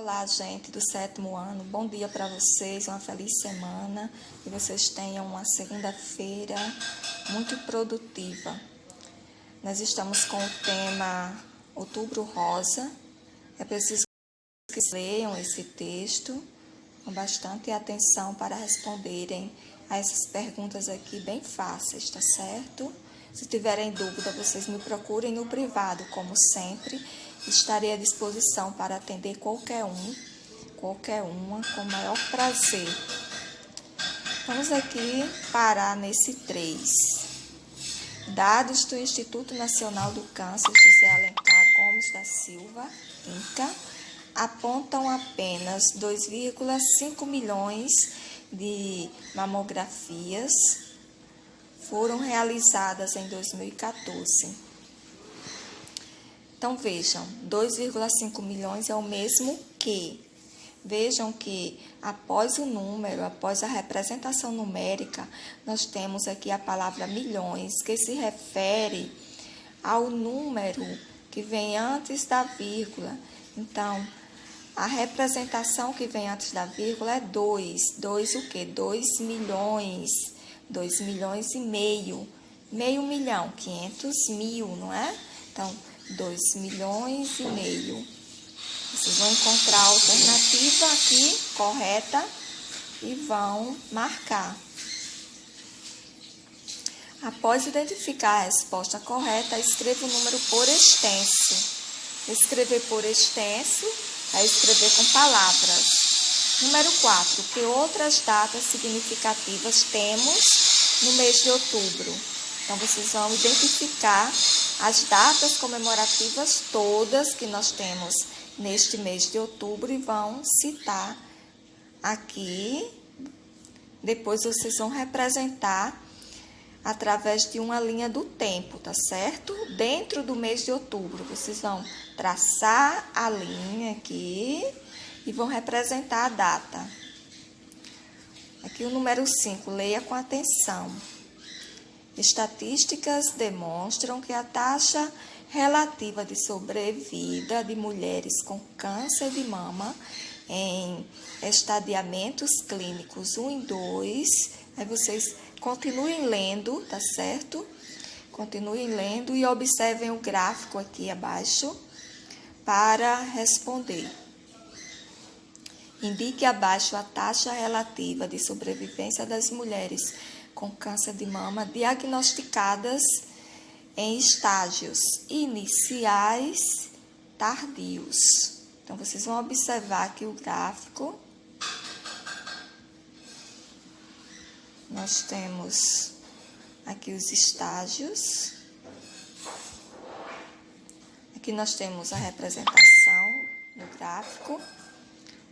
Olá, gente do 7º ano. Bom dia para vocês, uma feliz semana. Que vocês tenham uma segunda-feira muito produtiva. Nós estamos com o tema Outubro Rosa. É preciso que leiam esse texto com bastante atenção para responderem a essas perguntas aqui bem fáceis, tá certo? Se tiverem dúvida, vocês me procurem no privado, como sempre. Estarei à disposição para atender qualquer uma, com o maior prazer. Vamos aqui parar nesse 3. Dados do Instituto Nacional do Câncer, José Alencar Gomes da Silva, INCA, apontam apenas 2,5 milhões de mamografias foram realizadas em 2014. Então, vejam, 2,5 milhões é o mesmo que. Vejam que após o número, após a representação numérica, nós temos aqui a palavra milhões, que se refere ao número que vem antes da vírgula. Então, a representação que vem antes da vírgula é 2. 2 o quê? 2 milhões. 2 milhões e meio. Meio milhão, 500 mil, não é? Então, 2 milhões e meio. Vocês vão encontrar a alternativa aqui correta e vão marcar. Após identificar a resposta correta, escreva o número por extenso. Escrever por extenso é escrever com palavras. Número 4. Que outras datas significativas temos no mês de outubro? Então, vocês vão identificar as datas comemorativas todas que nós temos neste mês de outubro e vão citar aqui. Depois, vocês vão representar através de uma linha do tempo, tá certo? Dentro do mês de outubro, vocês vão traçar a linha aqui e vão representar a data. Aqui o número 5, leia com atenção. Estatísticas demonstram que a taxa relativa de sobrevida de mulheres com câncer de mama em estadiamentos clínicos 1 e 2, aí vocês continuem lendo, tá certo? Continuem lendo e observem o gráfico aqui abaixo para responder. Indique abaixo a taxa relativa de sobrevivência das mulheres com câncer de mama diagnosticadas em estágios iniciais tardios. Então, vocês vão observar aqui o gráfico. Nós temos aqui os estágios. Aqui nós temos a representação no gráfico.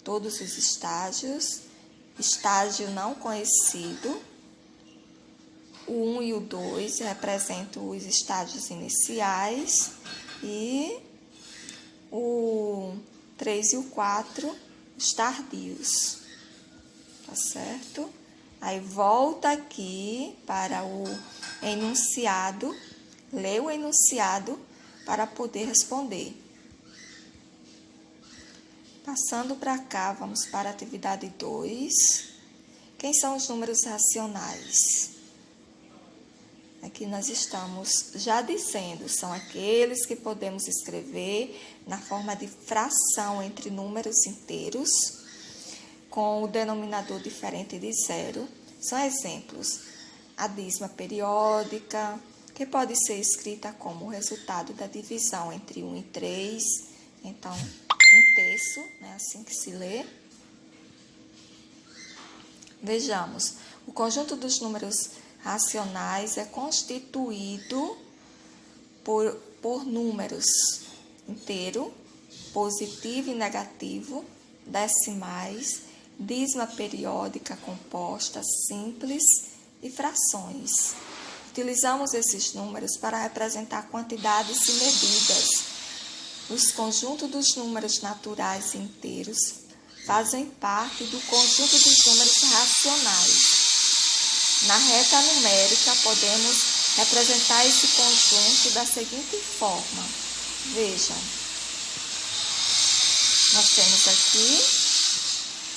Todos os estágios. Estágio não conhecido. O 1 e o 2 representam os estágios iniciais e o 3 e o 4 os tardios, tá certo? Aí volta aqui para o enunciado, lê o enunciado para poder responder. Passando para cá, vamos para a atividade 2. Quem são os números racionais? Aqui nós estamos já dizendo, são aqueles que podemos escrever na forma de fração entre números inteiros, com o denominador diferente de zero. São exemplos. A dízima periódica, que pode ser escrita como o resultado da divisão entre 1 e 3. Então, 1/3, né? Assim que se lê. Vejamos, o conjunto dos números racionais é constituído por números inteiro, positivo e negativo, decimais, dízima periódica composta, simples e frações. Utilizamos esses números para representar quantidades e medidas. Os conjuntos dos números naturais e inteiros fazem parte do conjunto dos números racionais. Na reta numérica, podemos representar esse conjunto da seguinte forma. Vejam. Nós temos aqui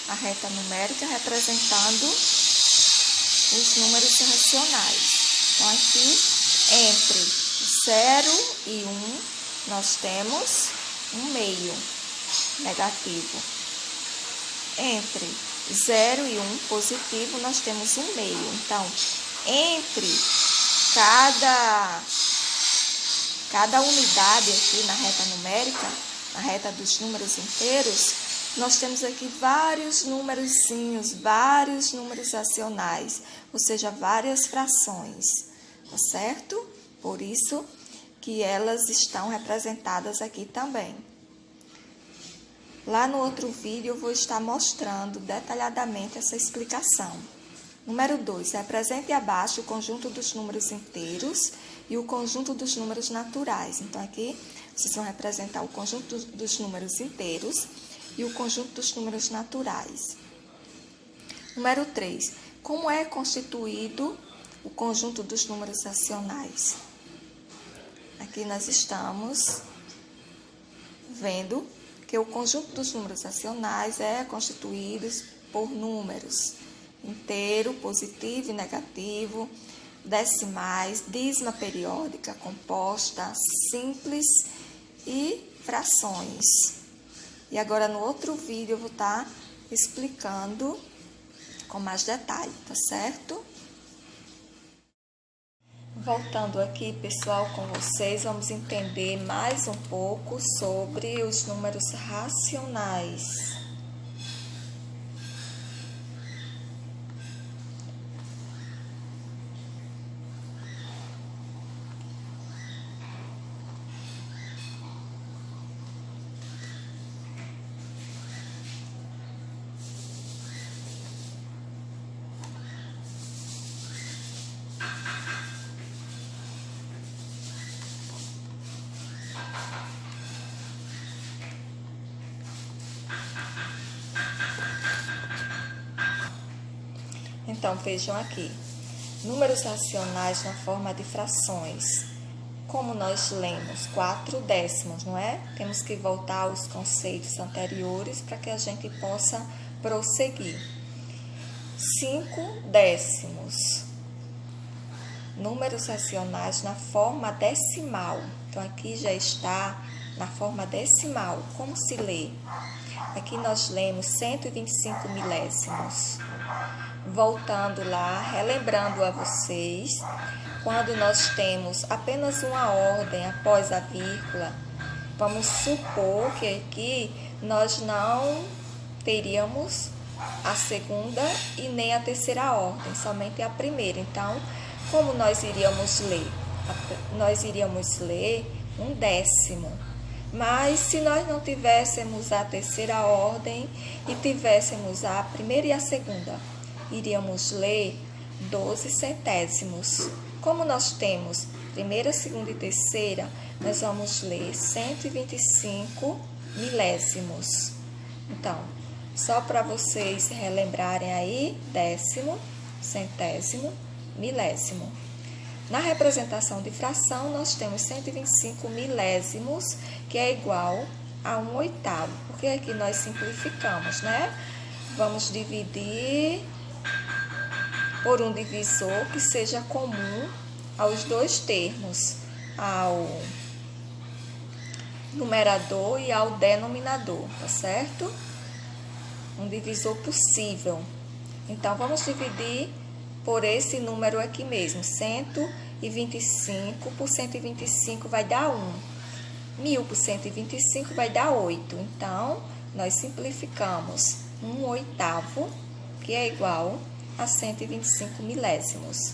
a reta numérica representando os números racionais. Então, aqui, entre 0 e 1, nós temos um meio negativo. Entre 0 e 1 positivo, nós temos um meio. Então, entre cada unidade aqui na reta numérica, na reta dos números inteiros, nós temos aqui vários númerozinhos, vários números racionais, ou seja, várias frações, tá certo? Por isso que elas estão representadas aqui também. Lá no outro vídeo eu vou estar mostrando detalhadamente essa explicação. Número 2, represente abaixo o conjunto dos números inteiros e o conjunto dos números naturais. Então, aqui vocês vão representar o conjunto dos números inteiros e o conjunto dos números naturais. Número 3, como é constituído o conjunto dos números racionais? Aqui nós estamos vendo que o conjunto dos números racionais é constituído por números inteiro, positivo e negativo, decimais, dízima periódica, composta, simples e frações. E agora no outro vídeo eu vou estar explicando com mais detalhe, tá certo? Voltando aqui, pessoal, com vocês, vamos entender mais um pouco sobre os números racionais. Então, vejam aqui, números racionais na forma de frações. Como nós lemos 4 décimos, não é? Temos que voltar aos conceitos anteriores para que a gente possa prosseguir. 5 décimos. Números racionais na forma decimal. Então, aqui já está na forma decimal. Como se lê? Aqui nós lemos 125 milésimos. Voltando lá, relembrando a vocês, quando nós temos apenas uma ordem após a vírgula, vamos supor que aqui nós não teríamos a segunda e nem a terceira ordem, somente a primeira. Então, como nós iríamos ler? Nós iríamos ler um décimo. Mas se nós não tivéssemos a terceira ordem e tivéssemos a primeira e a segunda, iríamos ler 12 centésimos. Como nós temos primeira, segunda e terceira, nós vamos ler 125 milésimos. Então, só para vocês relembrarem aí, décimo, centésimo, milésimo. Na representação de fração, nós temos 125 milésimos, que é igual a 1/8. Porque aqui nós simplificamos, né? Vamos dividir por um divisor que seja comum aos dois termos, ao numerador e ao denominador, tá certo? Um divisor possível. Então, vamos dividir por esse número aqui mesmo, 125 por 125 vai dar 1. 1000 por 125 vai dar 8. Então, nós simplificamos 1/8, que é igual a 125 milésimos.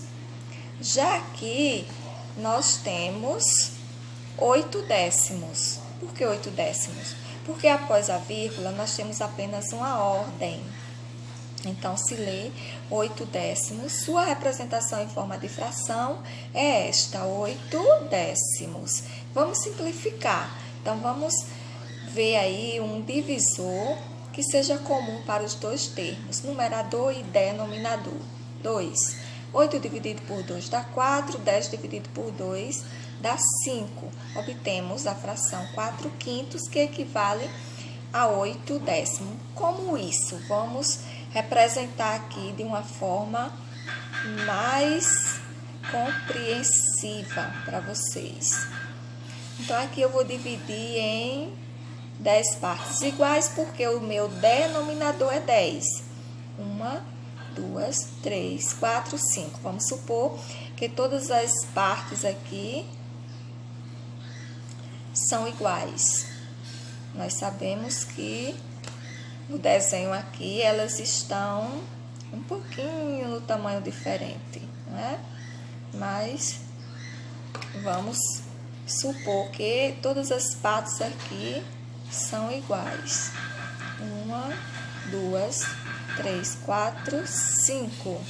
Já aqui, nós temos 8 décimos. Por que 8 décimos? Porque após a vírgula, nós temos apenas uma ordem. Então, se lê 8 décimos. Sua representação em forma de fração é esta, 8 décimos. Vamos simplificar. Então, vamos ver aí um divisor que seja comum para os dois termos, numerador e denominador. 2. 8 dividido por 2 dá 4, 10 dividido por 2 dá 5. Obtemos a fração 4/5, que equivale a 8 décimos. Como isso? Vamos representar aqui de uma forma mais compreensiva para vocês. Então, aqui eu vou dividir em 10 partes iguais, porque o meu denominador é 10. 1, 2, 3, 4, 5. Vamos supor que todas as partes aqui são iguais. Nós sabemos que no desenho aqui elas estão um pouquinho no tamanho diferente, né? Mas vamos supor que todas as partes aqui são iguais. 1, 2, 3, 4, 5.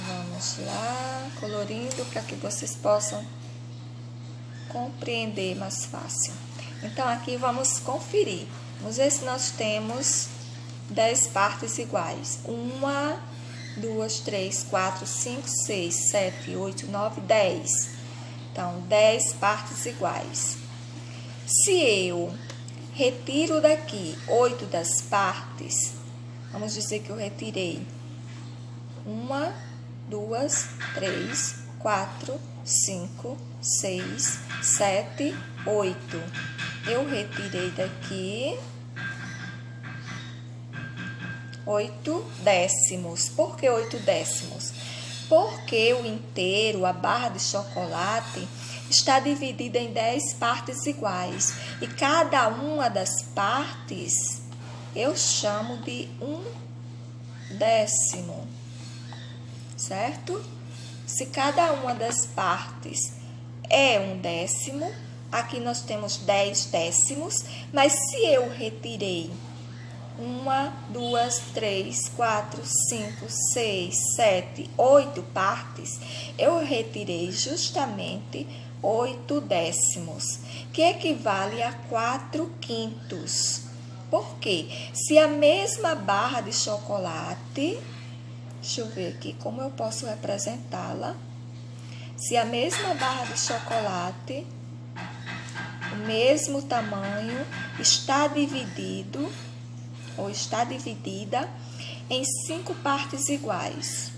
Vamos lá, colorindo para que vocês possam compreender mais fácil. Então, aqui vamos conferir. Vamos ver se nós temos 10 partes iguais. 1, 2, 3, 4, 5, 6, 7, 8, 9, 10. Então, 10 partes iguais. Se eu retiro daqui 8 das partes, vamos dizer que eu retirei 1, 2, 3, 4, 5, 6, 7, 8. Eu retirei daqui 8 décimos. Por que 8 décimos? Porque o inteiro, a barra de chocolate, está dividida em 10 partes iguais. E cada uma das partes eu chamo de 1 décimo. Certo? Se cada uma das partes é 1 décimo, aqui nós temos 10 décimos, mas se eu retirei 1, 2, 3, 4, 5, 6, 7, 8 partes, eu retirei justamente 8 décimos, que equivale a 4 quintos. Por quê? Se a mesma barra de chocolate, deixa eu ver aqui como eu posso representá-la. Se a mesma barra de chocolate, o mesmo tamanho, está dividido ou está dividida em 5 partes iguais.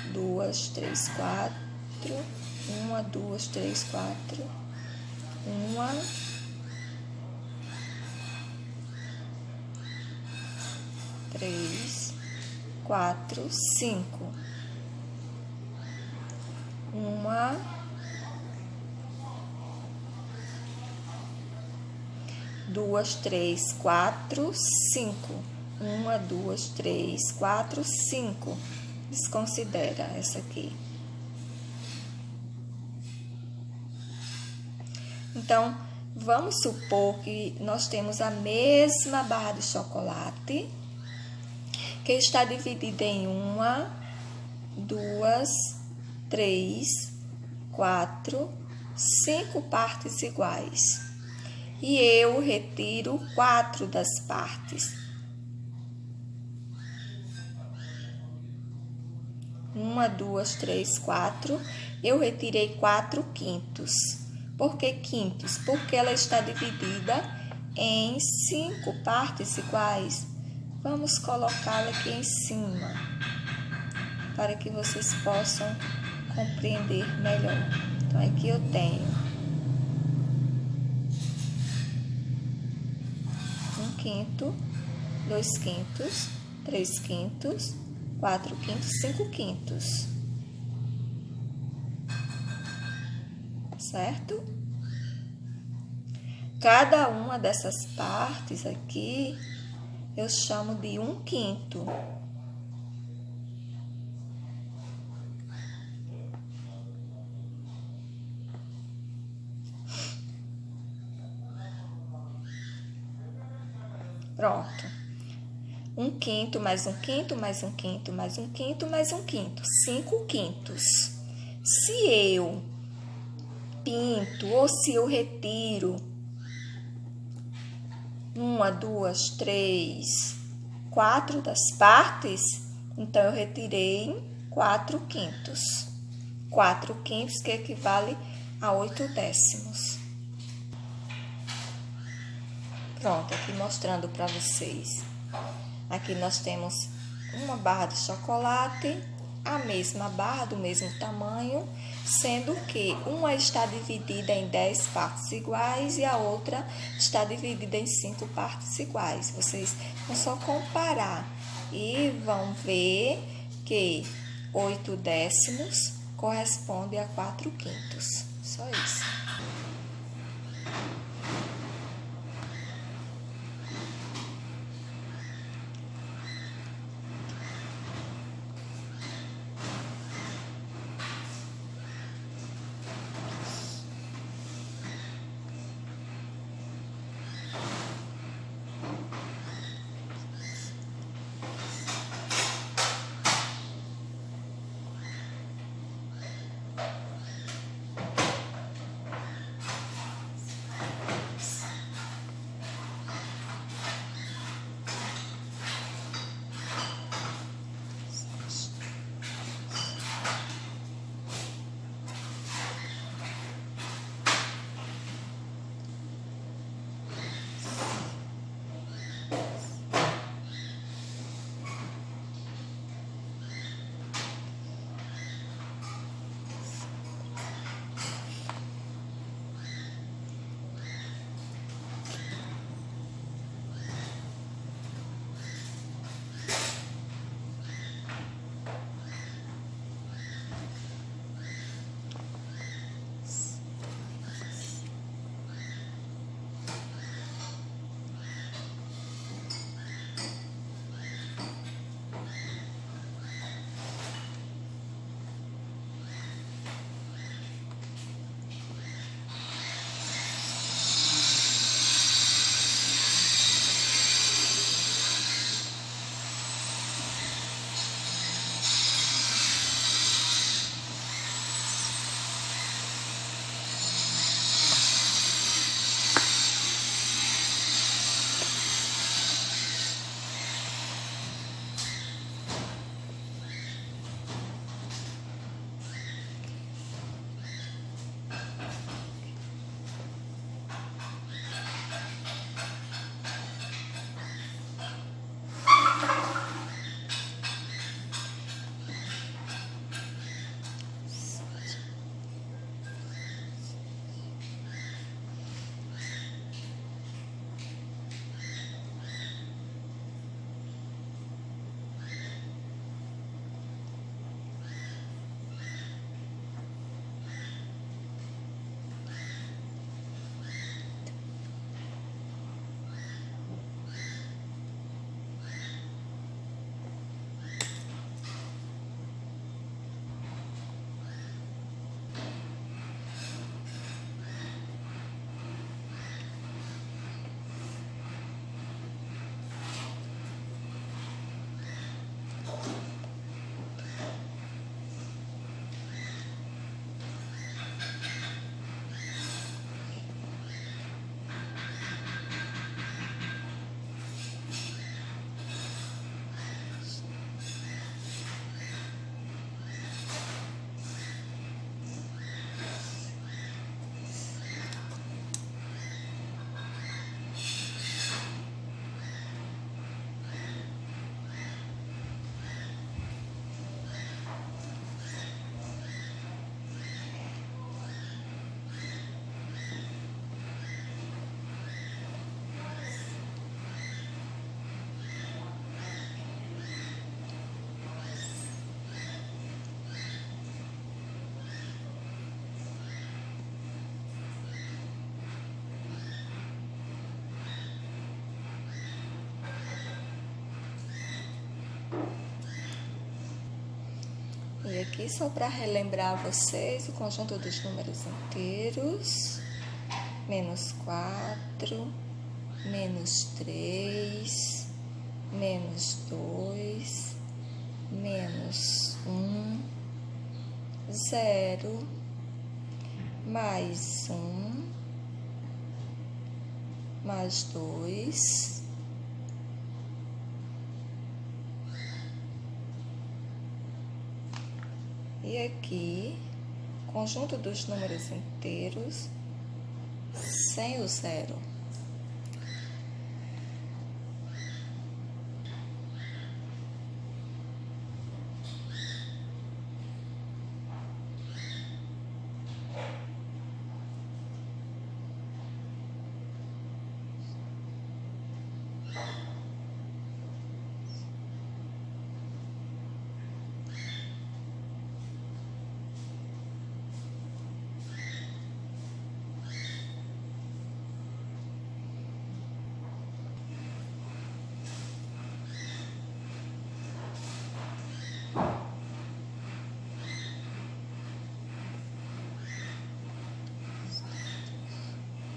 1, 2, 3, 4. 1, 2, 3, 4. 1, 3, 4, 5. 1, 2, 3, 4, 5. 1, 2, 3, 4, 5. Desconsidera essa aqui. Então, vamos supor que nós temos a mesma barra de chocolate, que está dividida em 1, 2, 3, 4, 5 partes iguais. E eu retiro 4 das partes. 1, 2, 3, 4. Eu retirei 4 quintos. Por que quintos? Porque ela está dividida em 5 partes iguais. Vamos colocá-la aqui em cima, para que vocês possam compreender melhor. Então, aqui eu tenho 1 quinto, 2 quintos, 3 quintos, 4 quintos, 5 quintos. Certo? Cada uma dessas partes aqui eu chamo de 1 quinto. Pronto. 1 quinto, mais 1 quinto, mais 1 quinto, mais 1 quinto, mais 1 quinto. 5 quintos. Se eu pinto ou se eu retiro 1, 2, 3, 4 das partes, então eu retirei 4 quintos. 4 quintos que equivale a 8/10. Pronto, aqui mostrando para vocês. Aqui nós temos uma barra de chocolate, a mesma barra do mesmo tamanho, sendo que uma está dividida em 10 partes iguais e a outra está dividida em 5 partes iguais. Vocês vão só comparar e vão ver que 8/10 corresponde a 4/5. Só isso. E aqui só para relembrar vocês o conjunto dos números inteiros: -4, -3, -2, -1, 0, +1, +2, e aqui conjunto dos números inteiros sem o zero.